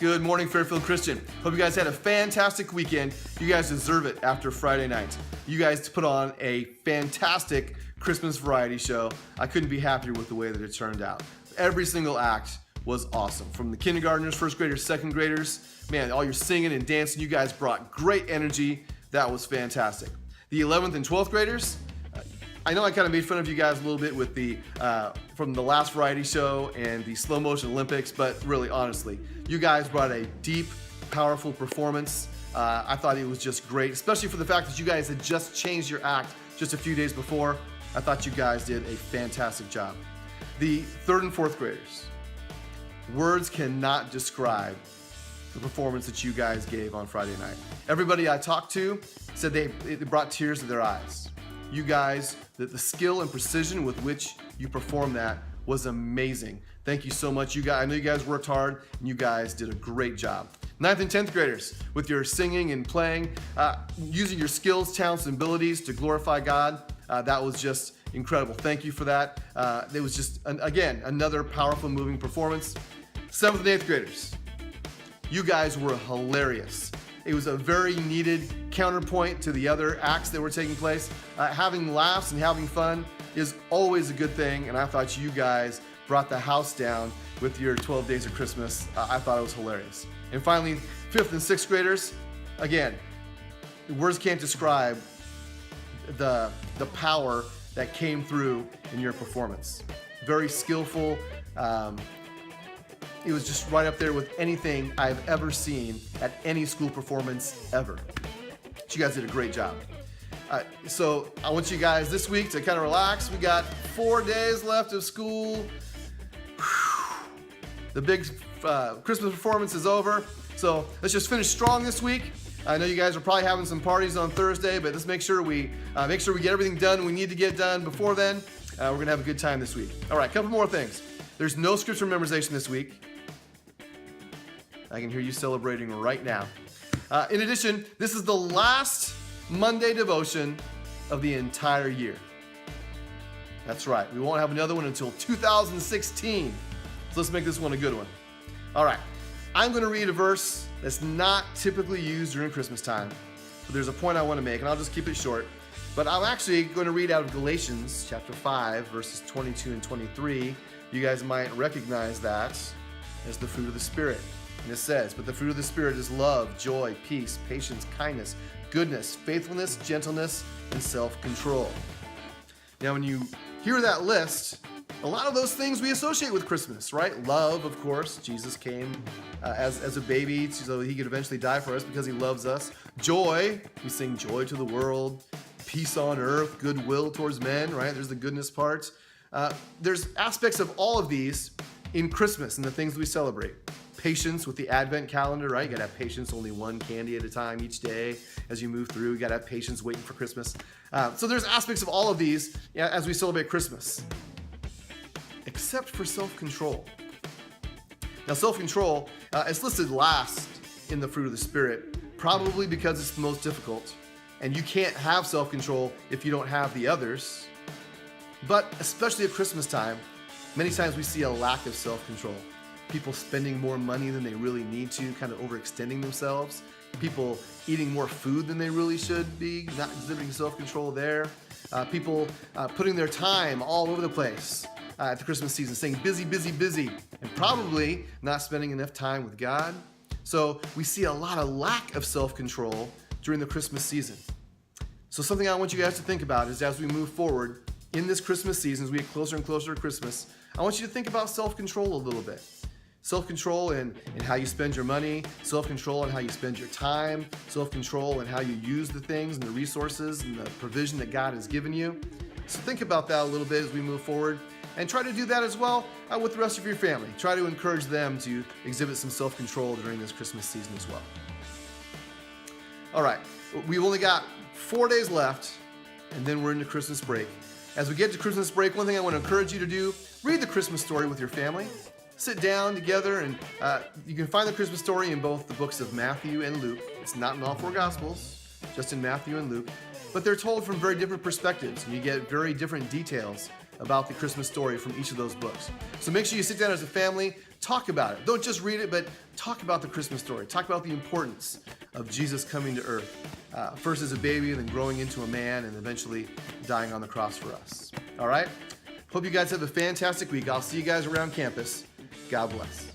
Good morning, Fairfield Christian. Hope you guys had a fantastic weekend. You guys deserve it after Friday night. You guys put on a fantastic Christmas variety show. I couldn't be happier with the way that it turned out. Every single act was awesome. From the kindergartners, first graders, second graders, man, all your singing and dancing, you guys brought great energy. That was fantastic. The 11th and 12th graders, I know I kind of made fun of you guys a little bit with the from the last variety show and the slow motion Olympics, but really, honestly, you guys brought a deep, powerful performance. I thought it was just great, especially for the fact that you guys had just changed your act just a few days before. I thought you guys did a fantastic job. The third and fourth graders, words cannot describe the performance that you guys gave on Friday night. Everybody I talked to said it brought tears to their eyes. You guys, the skill and precision with which you performed that was amazing. Thank you so much. I know you guys worked hard and you guys did a great job. 9th and 10th graders, with your singing and playing, using your skills, talents, and abilities to glorify God, that was just incredible. Thank you for that. It was just, again, another powerful, moving performance. 7th and 8th graders, you guys were hilarious. It was a very needed counterpoint to the other acts that were taking place. Having laughs and having fun is always a good thing, and I thought you guys brought the house down with your 12 Days of Christmas. I thought it was hilarious. And finally, 5th and 6th graders, again, words can't describe the power that came through in your performance. Very skillful. It was just right up there with anything I've ever seen at any school performance ever. But you guys did a great job. So I want you guys this week to kind of relax. We got 4 days left of school. The big Christmas performance is over. So let's just finish strong this week. I know you guys are probably having some parties on Thursday, but let's make sure we get everything done we need to get done before then. We're gonna have a good time this week. All right, a couple more things. There's no scripture memorization this week. I can hear you celebrating right now. In addition, this is the last Monday devotion of the entire year. That's right, we won't have another one until 2016. So let's make this one a good one. All right, I'm gonna read a verse that's not typically used during Christmas time, but there's a point I wanna make, and I'll just keep it short. But I'm actually gonna read out of Galatians chapter 5, verses 22 and 23. You guys might recognize that as the fruit of the Spirit. And it says, but the fruit of the Spirit is love, joy, peace, patience, kindness, goodness, faithfulness, gentleness, and self-control. Now, when you hear that list, a lot of those things we associate with Christmas, right? Love, of course. Jesus came as a baby so he could eventually die for us because he loves us. Joy, we sing joy to the world. Peace on earth, goodwill towards men, right? There's the goodness part. There's aspects of all of these in Christmas and the things we celebrate. Patience with the Advent calendar, right? You gotta have patience, only one candy at a time each day as you move through. You gotta have patience waiting for Christmas. So there's aspects of all of these as we celebrate Christmas, except for self-control. Now, self-control is listed last in the fruit of the Spirit, probably because it's the most difficult. And you can't have self-control if you don't have the others. But especially at Christmas time, many times we see a lack of self-control. People spending more money than they really need to, kind of overextending themselves. People eating more food than they really should be, not exhibiting self-control there. People putting their time all over the place at the Christmas season, saying busy, busy, busy, and probably not spending enough time with God. So we see a lot of lack of self-control during the Christmas season. So something I want you guys to think about is as we move forward in this Christmas season, as we get closer and closer to Christmas, I want you to think about self-control a little bit. Self-control in how you spend your money, self-control in how you spend your time, self-control in how you use the things and the resources and the provision that God has given you. So think about that a little bit as we move forward, and try to do that as well with the rest of your family. Try to encourage them to exhibit some self-control during this Christmas season as well. All right, we've only got 4 days left, and then we're into Christmas break. As we get to Christmas break, one thing I want to encourage you to do, read the Christmas story with your family. Sit down together, and you can find the Christmas story in both the books of Matthew and Luke. It's not in all four Gospels, just in Matthew and Luke. but they're told from very different perspectives, and you get very different details about the Christmas story from each of those books. So make sure you sit down as a family, talk about it. Don't just read it, but talk about the Christmas story. Talk about the importance of Jesus coming to earth, first as a baby, and then growing into a man, and eventually dying on the cross for us. All right? Hope you guys have a fantastic week. I'll see you guys around campus. God bless.